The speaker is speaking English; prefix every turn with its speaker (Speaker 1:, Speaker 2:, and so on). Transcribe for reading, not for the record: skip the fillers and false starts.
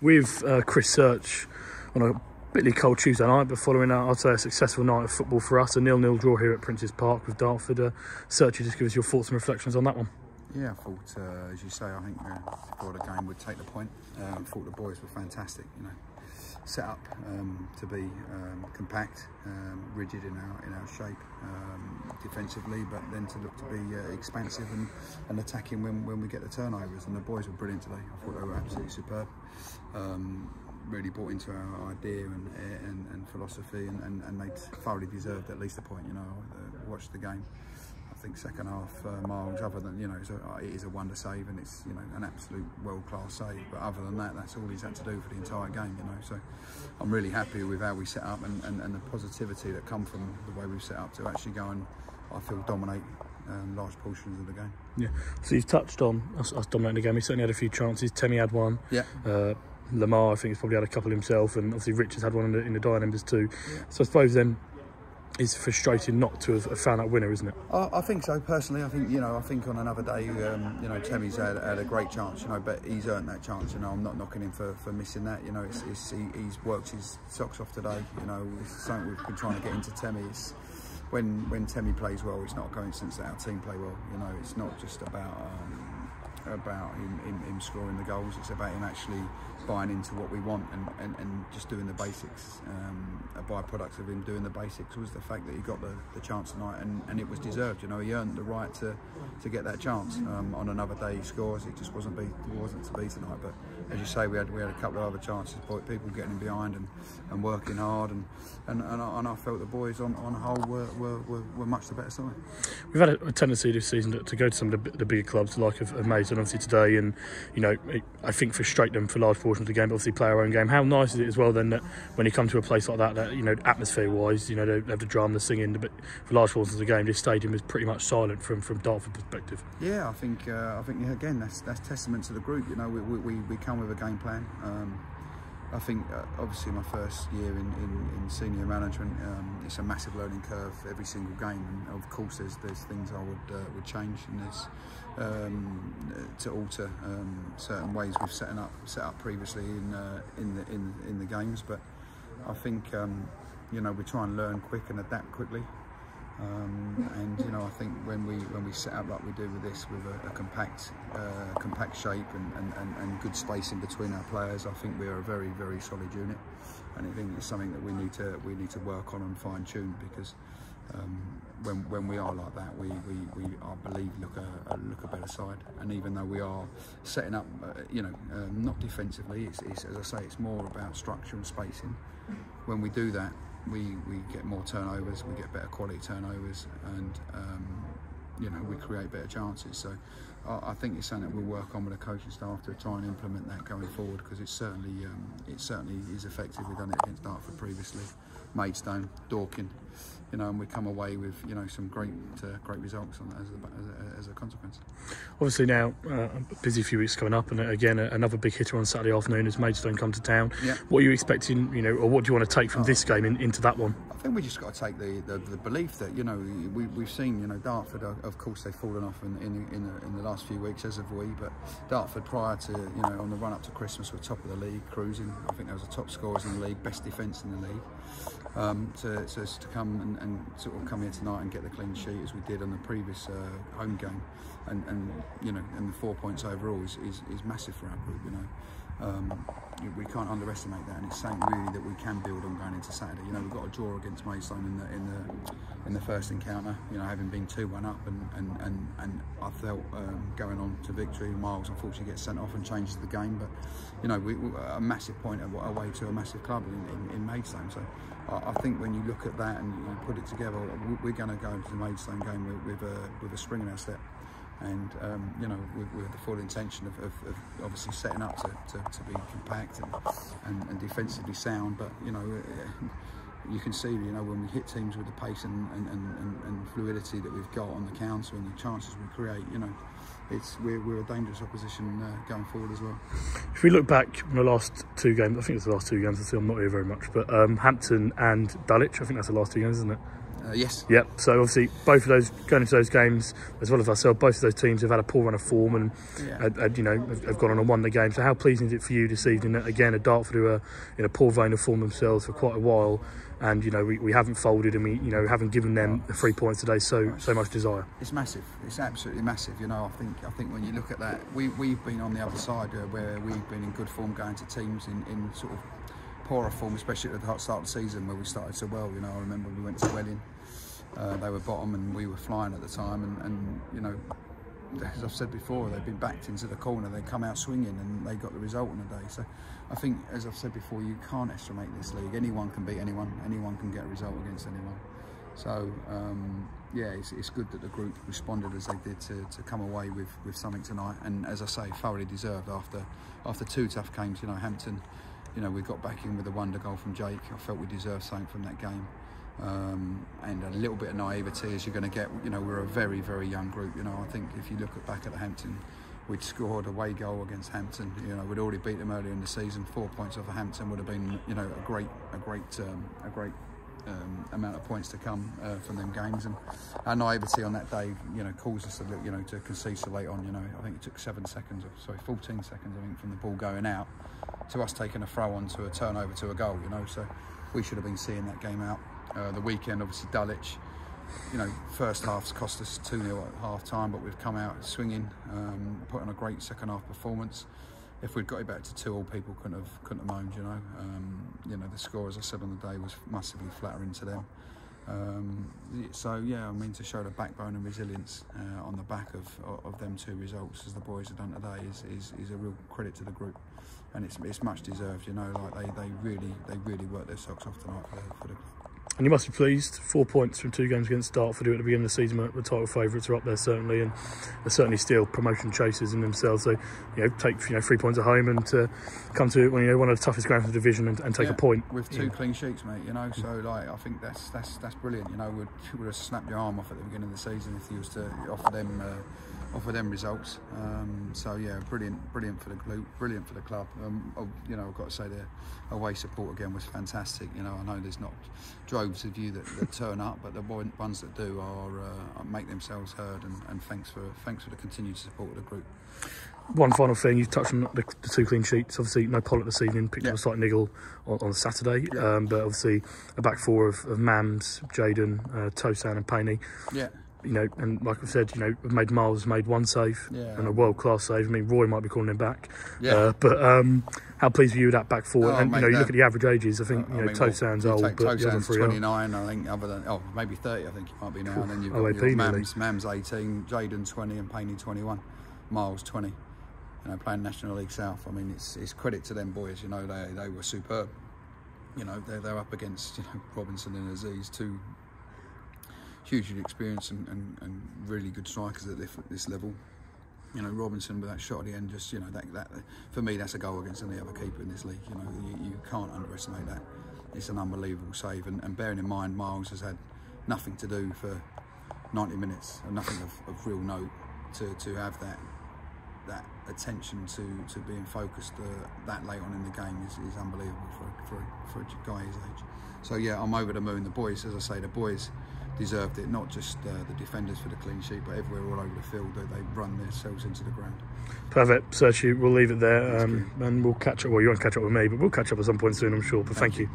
Speaker 1: with Chris Search on a bitterly cold Tuesday night, but following I'd say a successful night of football for us, a 0-0 draw here at Prince's Park with Dartford. Search, you just give us your thoughts and reflections on that one.
Speaker 2: Yeah, I thought, as you say, I think before the game would take the point. I thought the boys were fantastic, set up to be compact, rigid in our shape defensively, but then to look to be expansive and attacking when we get the turnovers. And the boys were brilliant today. I thought they were absolutely superb. Really bought into our idea and philosophy, and they thoroughly deserved at least a point. Watched the game. I think second half, Miles, other than it is a wonder save, and it's an absolute world-class save. But other than that, that's all he's had to do for the entire game. So I'm really happy with how we set up and the positivity that come from the way we've set up to actually go and, I feel, dominate large portions of the game. Yeah.
Speaker 1: So you've touched on us dominating the game. He certainly had a few chances. Temi had one.
Speaker 2: Yeah.
Speaker 1: Lamar, I think, has probably had a couple himself, and obviously Richard's had one in the dying embers too. Yeah. So I suppose then, it's frustrating not to have found that winner, isn't it?
Speaker 2: I think so, personally. I think on another day, Temi's had a great chance, but he's earned that chance. I'm not knocking him for missing that. He's worked his socks off today. It's something we've been trying to get into Temi. It's when Temi plays well, it's not a coincidence that our team play well. It's not just about him scoring the goals. It's about him actually buying into what we want and just doing the basics. A byproduct of him doing the basics was the fact that he got the chance tonight, and it was deserved. He earned the right to get that chance. On another day he scores. It just wasn't to be tonight. But as you say, we had a couple of other chances. People getting behind and working hard, and I felt the boys on the whole were much the better side.
Speaker 1: We've had a tendency this season to go to some of the bigger clubs, like of Maidstone, obviously today, and I think frustrate them for large portions of the game, but obviously play our own game. How nice is it as well then that when you come to a place like that atmosphere-wise, they have the drum, the singing, but for large portions of the game, this stadium is pretty much silent from Dartford perspective.
Speaker 2: Yeah, I think again that's testament to the group. We come with a game plan. I think obviously my first year in senior management, it's a massive learning curve every single game, and of course there's things I would change, and there's to alter certain ways we've set up previously in the games. But I think we try and learn quick and adapt quickly. And I think when we set up like we do with this, with a compact shape and good spacing between our players, I think we are a very, very solid unit, and I think it's something that we need to work on and fine tune, because when we are like that, we I believe look a better side. And even though we are setting up, not defensively, it's as I say, it's more about structure and spacing. When we do that, we get more turnovers, we get better quality turnovers, and we create better chances. So I think it's something that we'll work on with the coaching staff to try and implement that going forward, because it certainly is effective. We've done it against Dartford previously, Maidstone, Dorking, and we come away with some great results on that as a consequence.
Speaker 1: Obviously now a busy few weeks coming up, and again another big hitter on Saturday afternoon as Maidstone come to town. Yeah. What are you expecting, or what do you want to take from this game into that one?
Speaker 2: I think we just got to take the belief that we've seen Dartford, of course they've fallen off in the last few weeks, as have we, but Dartford prior to on the run up to Christmas were top of the league, cruising. I think they was the top scorers in the league, best defence in the league. To come and sort of come here tonight and get the clean sheet as we did on the previous home game, and the 4 points overall is massive for our group. We can't underestimate that, and it's something really that we can build on going into Saturday. We've got a draw against Maidstone in the first encounter, having been 2-1 up, and I felt going on to victory. Miles unfortunately gets sent off and changes the game, but we a massive point away to a massive club in Maidstone. So I think when you look at that and you put it together, we're going to go into the Maidstone game with a spring in our step. And with the full intention of obviously setting up to be compact and defensively sound. But you can see when we hit teams with the pace and fluidity that we've got on the counter and the chances we create, we're a dangerous opposition going forward as well.
Speaker 1: If we look back on the last two games, I think it's the last two games. I see I'm not here very much, but Hampton and Dulwich, I think that's the last two games, isn't it?
Speaker 2: Yes.
Speaker 1: Yep. So obviously, both of those going into those games, as well as ourselves, both of those teams have had a poor run of form and have gone on and won the game. So how pleasing is it for you this evening that again, at Dartford, who are in a poor vein of form themselves for quite a while, and we haven't folded and we haven't given them the 3 points today so much desire.
Speaker 2: It's massive. It's absolutely massive. I think when you look at that, we've been on the other side where we've been in good form going to teams in sort of poorer form, especially at the start of the season where we started so well. I remember we went to Welling. They were bottom and we were flying at the time, and as I've said before, they've been backed into the corner, they come out swinging and they got the result on the day. So I think, as I've said before, you can't estimate this league. Anyone can beat anyone, anyone can get a result against anyone. So yeah, it's good that the group responded as they did to come away with something tonight, and as I say, thoroughly deserved after 2 tough games. Hampton, we got back in with a wonder goal from Jake. I felt we deserved something from that game. And a little bit of naivety as you're going to get. We're a very, very young group. I think if you look back at the Hampton, we'd scored a away goal against Hampton. We'd already beat them earlier in the season. 4 points off of Hampton would have been, a great amount of points to come from them games. And our naivety on that day, caused us to concede so late on. I think it took 14 seconds, I think, from the ball going out to us taking a throw on to a turnover to a goal. So we should have been seeing that game out. The weekend, obviously, Dulwich, first half's cost us 2-0 at half time, but we've come out swinging, put on a great second half performance. If we'd got it back to 2-2, people couldn't have moaned. The score, as I said on the day, was massively flattering to them. So yeah, to show the backbone and resilience on the back of them 2 results, as the boys have done today, is a real credit to the group, and it's much deserved. They really worked their socks off tonight for the club.
Speaker 1: And you must be pleased, 4 points from 2 games against Dartford, who at the beginning of the season were the title favourites, are up there certainly, and they're certainly still promotion chasers in themselves. So take 3 points at home and to come to one of the toughest grounds of the division and take a point
Speaker 2: with 2 clean sheets, mate. So I think that's brilliant. Would have snapped your arm off at the beginning of the season if he was to offer them results. So yeah, brilliant for the group, brilliant for the club. I've got to say the away support again was fantastic. I know there's not droves of you that turn up, but the ones that do are make themselves heard, and thanks for the continued support of the group.
Speaker 1: One final thing, you touched on the 2 clean sheets. Obviously, no Pollock this evening, picked up a slight niggle on Saturday. But obviously, a back 4 of Mams, Jaden, Tosan and Payne.
Speaker 2: Yeah.
Speaker 1: And like I've said, Miles made 1 save and a world-class save. Roy might be calling him back. Yeah. But how pleased were you with that back 4? And you look at the average ages. I think Tosan's old, but the other 3
Speaker 2: 29. I think other than maybe 30. I think he might be now. And then you've got Mams 18, Jaden 20, and Payne 21, Miles 20. Playing National League South. It's credit to them boys. They were superb. They're up against Robinson and Aziz, 2 hugely experienced and really good strikers at this level. Robinson with that shot at the end, just that for me, that's a goal against any other keeper in this league. You can't underestimate that. It's an unbelievable save, and bearing in mind Miles has had nothing to do for 90 minutes and nothing of real note, to have that attention to being focused that late on in the game is unbelievable for a guy his age. So yeah, I'm over the moon. The boys, as I say, the boys deserved it. Not just the defenders for the clean sheet, but everywhere all over the field. They run themselves into the ground.
Speaker 1: Perfect. Sergio, we'll leave it there, and we'll catch up. Well, you won't catch up with me, but we'll catch up at some point soon, I'm sure. But thank you.